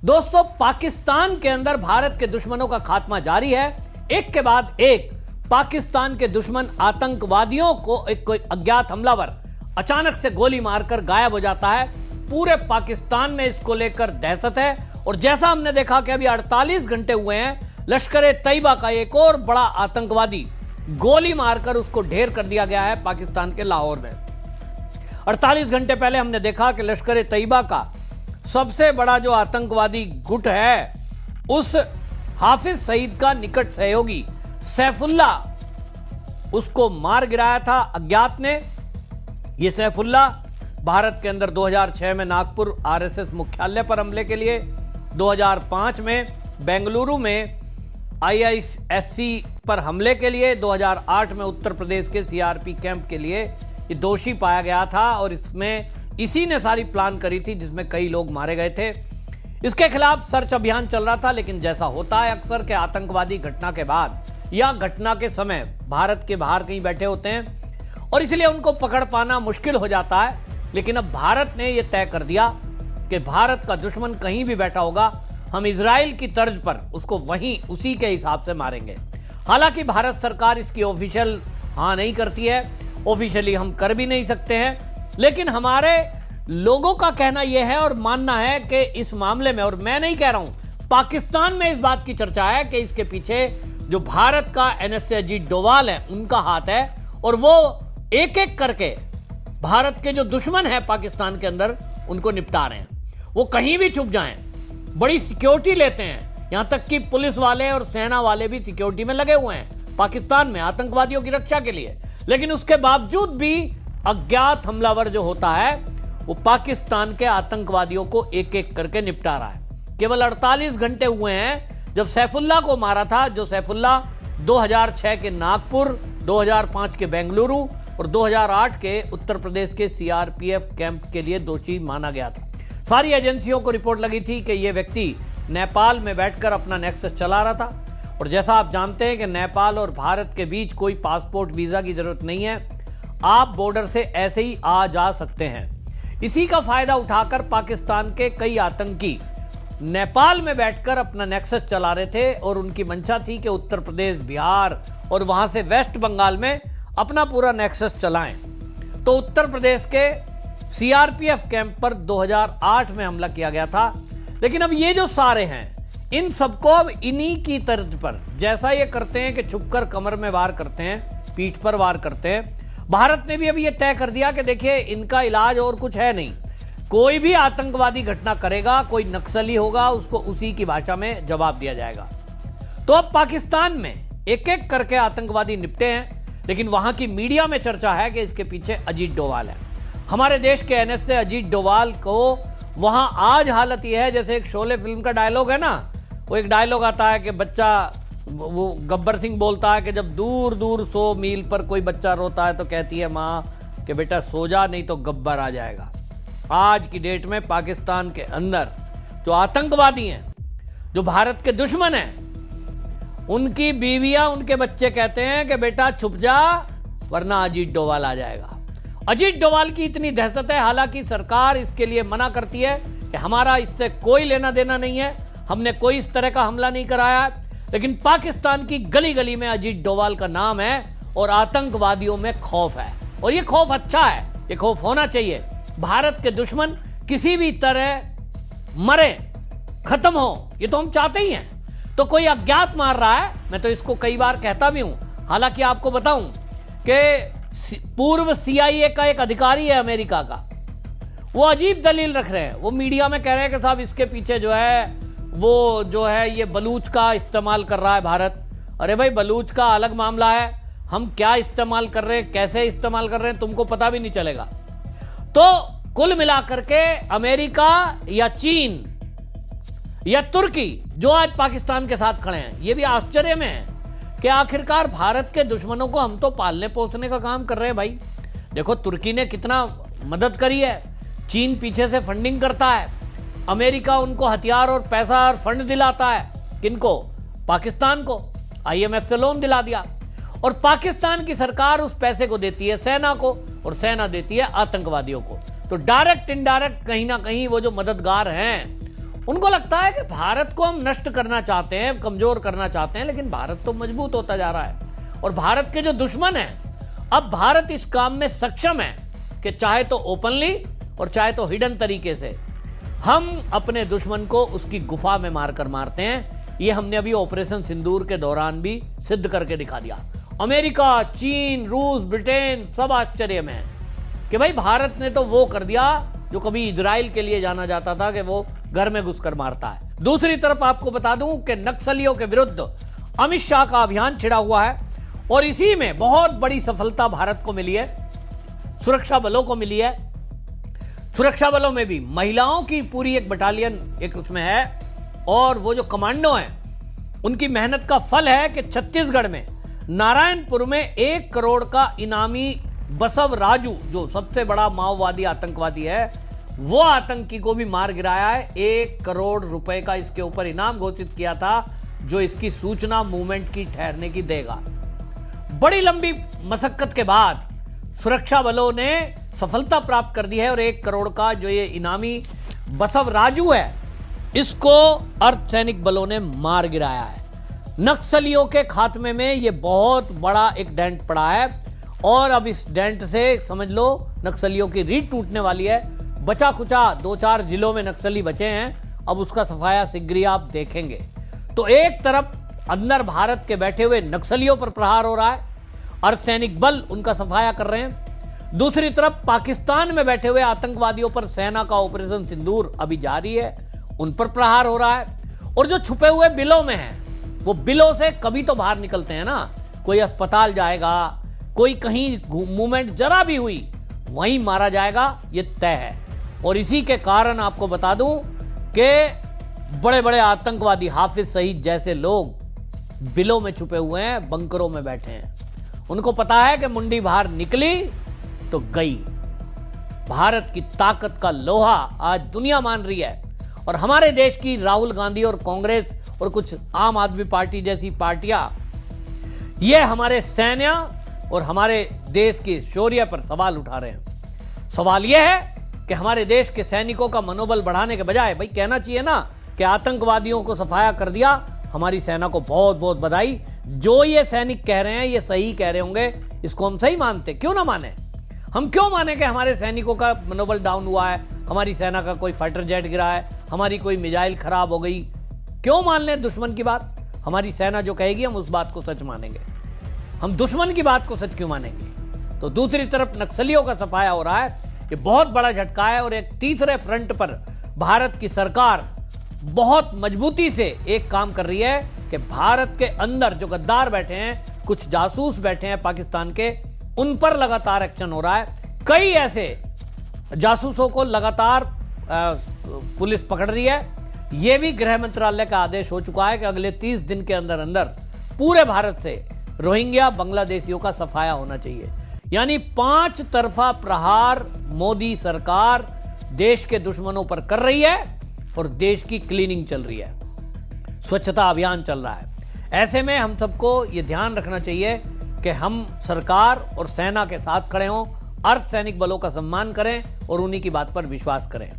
दोस्तों, पाकिस्तान के अंदर भारत के दुश्मनों का खात्मा जारी है। एक के बाद एक पाकिस्तान के दुश्मन आतंकवादियों को एक कोई अज्ञात हमलावर अचानक से गोली मारकर गायब हो जाता है। पूरे पाकिस्तान में इसको लेकर दहशत है। और जैसा हमने देखा कि अभी 48 घंटे हुए हैं, लश्कर-ए-तैयबा का एक और बड़ा आतंकवादी गोली मारकर उसको ढेर कर दिया गया है पाकिस्तान के लाहौर में। 48 घंटे पहले हमने देखा कि लश्कर-ए-तैयबा का सबसे बड़ा जो आतंकवादी गुट है, उस हाफिज सईद का निकट सहयोगी सैफुल्ला, उसको मार गिराया था अज्ञात ने। यह सैफुल्ला भारत के अंदर 2006 में नागपुर आरएसएस मुख्यालय पर हमले के लिए, 2005 में बेंगलुरु में आईआईएससी पर हमले के लिए, 2008 में उत्तर प्रदेश के सीआरपी कैंप के लिए ये दोषी पाया गया था। और इसमें इसी ने सारी प्लान करी थी जिसमें कई लोग मारे गए थे। इसके खिलाफ सर्च अभियान चल रहा था, लेकिन जैसा होता है अक्सर के आतंकवादी घटना के बाद या घटना के समय भारत के बाहर कहीं बैठे होते हैं और इसलिए उनको पकड़ पाना मुश्किल हो जाता है। लेकिन अब भारत ने यह तय कर दिया कि भारत का दुश्मन कहीं भी बैठा होगा, हम इजराइल की तर्ज पर उसको वहीं उसी के हिसाब से मारेंगे। हालांकि भारत सरकार इसकी ऑफिशियल हाँ नहीं करती है, ऑफिशियली हम कर भी नहीं सकते हैं, लेकिन हमारे लोगों का कहना यह है और मानना है कि इस मामले में, और मैं नहीं कह रहा हूं, पाकिस्तान में इस बात की चर्चा है कि इसके पीछे जो भारत का एनएसए अजीत डोवाल है उनका हाथ है। और वो एक एक करके भारत के जो दुश्मन है पाकिस्तान के अंदर उनको निपटा रहे हैं। वो कहीं भी छुप जाएं, बड़ी सिक्योरिटी लेते हैं, यहां तक कि पुलिस वाले और सेना वाले भी सिक्योरिटी में लगे हुए हैं पाकिस्तान में आतंकवादियों की रक्षा के लिए। लेकिन उसके बावजूद भी अज्ञात हमलावर जो होता है वो पाकिस्तान के आतंकवादियों को एक एक करके निपटा रहा है। केवल 48 घंटे हुए हैं जब सैफुल्ला को मारा था, जो सैफुल्ला 2006 के नागपुर, 2005 के बेंगलुरु और 2008 के उत्तर प्रदेश के सीआरपीएफ कैंप के लिए दोषी माना गया था। सारी एजेंसियों को रिपोर्ट लगी थी कि यह व्यक्ति नेपाल में बैठकर अपना नेक्सस चला रहा था। और जैसा आप जानते हैं कि नेपाल और भारत के बीच कोई पासपोर्ट वीजा की जरूरत नहीं है, आप बॉर्डर से ऐसे ही आ जा सकते हैं। इसी का फायदा उठाकर पाकिस्तान के कई आतंकी नेपाल में बैठकर अपना नेक्सस चला रहे थे और उनकी मंशा थी कि उत्तर प्रदेश, बिहार और वहां से वेस्ट बंगाल में अपना पूरा नेक्सस चलाएं। तो उत्तर प्रदेश के सीआरपीएफ कैंप पर 2008 में हमला किया गया था। लेकिन अब ये जो सारे हैं, इन सबको अब इन्हीं की तर्ज पर, जैसा ये करते हैं कि छुपकर कमर में वार करते हैं, पीठ पर वार करते हैं, भारत ने भी अभी ये तय कर दिया कि देखिए इनका इलाज और कुछ है नहीं। कोई भी आतंकवादी घटना करेगा, कोई नक्सली होगा, उसको उसी की भाषा में जवाब दिया जाएगा। तो अब पाकिस्तान में एक एक करके आतंकवादी निपटे हैं, लेकिन वहां की मीडिया में चर्चा है कि इसके पीछे अजीत डोवाल है। हमारे देश के एनएसए अजीत डोवाल को वहां आज हालत यह है, जैसे एक शोले फिल्म का डायलॉग है ना, वो एक डायलॉग आता है कि बच्चा, वो गब्बर सिंह बोलता है कि जब दूर दूर 100 मील पर कोई बच्चा रोता है तो कहती है माँ कि बेटा सो जा, नहीं तो गब्बर आ जाएगा। आज की डेट में पाकिस्तान के अंदर जो आतंकवादी हैं, जो भारत के दुश्मन हैं, उनकी बीवियां, उनके बच्चे कहते हैं कि बेटा छुप जा वरना अजीत डोवाल आ जाएगा। अजीत डोवाल की इतनी दहशत है, हालांकि सरकार इसके लिए मना करती है कि हमारा इससे कोई लेना देना नहीं है, हमने कोई इस तरह का हमला नहीं कराया। लेकिन पाकिस्तान की गली गली में अजीत डोवाल का नाम है और आतंकवादियों में खौफ है। और ये खौफ अच्छा है, ये खौफ होना चाहिए। भारत के दुश्मन किसी भी तरह मरे, खत्म हो, ये तो हम चाहते ही हैं। तो कोई अज्ञात मार रहा है, मैं तो इसको कई बार कहता भी हूं। हालांकि आपको बताऊं कि पूर्व सीआईए का एक अधिकारी है अमेरिका का, वो अजीब दलील रख रहे हैं। वो मीडिया में कह रहे हैं कि साहब इसके पीछे जो है वो जो है ये बलूच का इस्तेमाल कर रहा है भारत। अरे भाई, बलूच का अलग मामला है, हम क्या इस्तेमाल कर रहे हैं, कैसे इस्तेमाल कर रहे हैं, तुमको पता भी नहीं चलेगा। तो कुल मिलाकर के अमेरिका या चीन या तुर्की जो आज पाकिस्तान के साथ खड़े हैं, ये भी आश्चर्य में है कि आखिरकार भारत के दुश्मनों को हम तो पालने पोसने का काम कर रहे हैं। भाई देखो, तुर्की ने कितना मदद करी है, चीन पीछे से फंडिंग करता है, अमेरिका उनको हथियार और पैसा और फंड दिलाता है। किनको? पाकिस्तान को। आईएमएफ से लोन दिला दिया और पाकिस्तान की सरकार उस पैसे को देती है सेना को और सेना देती है आतंकवादियों को। तो डायरेक्ट इनडायरेक्ट कहीं ना कहीं वो जो मददगार हैं उनको लगता है कि भारत को हम नष्ट करना चाहते हैं, कमजोर करना चाहते हैं, लेकिन भारत तो मजबूत होता जा रहा है। और भारत के जो दुश्मन हैं, अब भारत इस काम में सक्षम है कि चाहे तो ओपनली और चाहे तो हिडन तरीके से हम अपने दुश्मन को उसकी गुफा में मारकर मारते हैं। ये हमने अभी ऑपरेशन सिंदूर के दौरान भी सिद्ध करके दिखा दिया। अमेरिका, चीन, रूस, ब्रिटेन सब आश्चर्य में है कि भाई भारत ने तो वो कर दिया जो कभी इजराइल के लिए जाना जाता था कि वो घर में घुसकर मारता है। दूसरी तरफ आपको बता दूं कि नक्सलियों के विरुद्ध अमित शाह का अभियान छिड़ा हुआ है और इसी में बहुत बड़ी सफलता भारत को मिली है, सुरक्षा बलों को मिली है। सुरक्षा बलों में भी महिलाओं की पूरी एक बटालियन एक उसमें है और वो जो कमांडो हैं उनकी मेहनत का फल है कि छत्तीसगढ़ में नारायणपुर में 1 करोड़ का इनामी बसव राजू, जो सबसे बड़ा माओवादी आतंकवादी है, वो आतंकी को भी मार गिराया है। 1 करोड़ रुपए का इसके ऊपर इनाम घोषित किया था, जो इसकी सूचना मूवमेंट की ठहरने की देगा। बड़ी लंबी मशक्कत के बाद सुरक्षा बलों ने सफलता प्राप्त कर दी है और 1 करोड़ का जो ये इनामी बसव राजू है, इसको अर्धसैनिक बलों ने मार गिराया है। नक्सलियों के खात्मे में ये बहुत बड़ा एक डेंट पड़ा है और अब इस डेंट से समझ लो नक्सलियों की रीढ़ टूटने वाली है। बचा खुचा 2-4 जिलों में नक्सली बचे हैं, अब उसका सफाया शीघ्र ही आप देखेंगे। तो एक तरफ अंदर भारत के बैठे हुए नक्सलियों पर प्रहार हो रहा है, अर्धसैनिक बल उनका सफाया कर रहे हैं। दूसरी तरफ पाकिस्तान में बैठे हुए आतंकवादियों पर सेना का ऑपरेशन सिंदूर अभी जारी है, उन पर प्रहार हो रहा है। और जो छुपे हुए बिलों में हैं, वो बिलों से कभी तो बाहर निकलते हैं ना। कोई अस्पताल जाएगा, कोई कहीं मूवमेंट जरा भी हुई वहीं मारा जाएगा, ये तय है। और इसी के कारण आपको बता दूं कि बड़े बड़े आतंकवादी हाफिज सईद जैसे लोग बिलों में छुपे हुए हैं, बंकरों में बैठे हैं। उनको पता है कि मुंडी बाहर निकली तो गई। भारत की ताकत का लोहा आज दुनिया मान रही है और हमारे देश की राहुल गांधी और कांग्रेस और कुछ आम आदमी पार्टी जैसी पार्टियां ये हमारे सैन्य और हमारे देश के शौर्य पर सवाल उठा रहे हैं। सवाल यह है कि हमारे देश के सैनिकों का मनोबल बढ़ाने के बजाय भाई कहना चाहिए ना कि आतंकवादियों को सफाया कर दिया, हमारी सेना को बहुत बहुत बधाई। जो ये सैनिक कह रहे हैं ये सही कह रहे होंगे, इसको हम सही मानते, क्यों ना माने। हम क्यों माने कि हमारे सैनिकों का मनोबल डाउन हुआ है, हमारी सेना का कोई फाइटर जेट गिरा है, हमारी कोई मिसाइल खराब हो गई, क्यों मान लें दुश्मन की बात। हमारी सेना जो कहेगी हम उस बात को सच मानेंगे, हम दुश्मन की बात को सच क्यों मानेंगे। तो दूसरी तरफ नक्सलियों का सफाया हो रहा है, ये बहुत बड़ा झटका है। और एक तीसरे फ्रंट पर भारत की सरकार बहुत मजबूती से एक काम कर रही है कि भारत के अंदर जो गद्दार बैठे हैं, कुछ जासूस बैठे हैं पाकिस्तान के, उन पर लगातार एक्शन हो रहा है। कई ऐसे जासूसों को लगातार पुलिस पकड़ रही है। यह भी गृह मंत्रालय का आदेश हो चुका है कि अगले 30 दिन के अंदर अंदर पूरे भारत से रोहिंग्या बांग्लादेशियों का सफाया होना चाहिए। यानी 5 तरफा प्रहार मोदी सरकार देश के दुश्मनों पर कर रही है और देश की क्लीनिंग चल रही है, स्वच्छता अभियान चल रहा है। ऐसे में हम सबको यह ध्यान रखना चाहिए कि हम सरकार और सेना के साथ खड़े हों, अर्धसैनिक बलों का सम्मान करें और उन्हीं की बात पर विश्वास करें।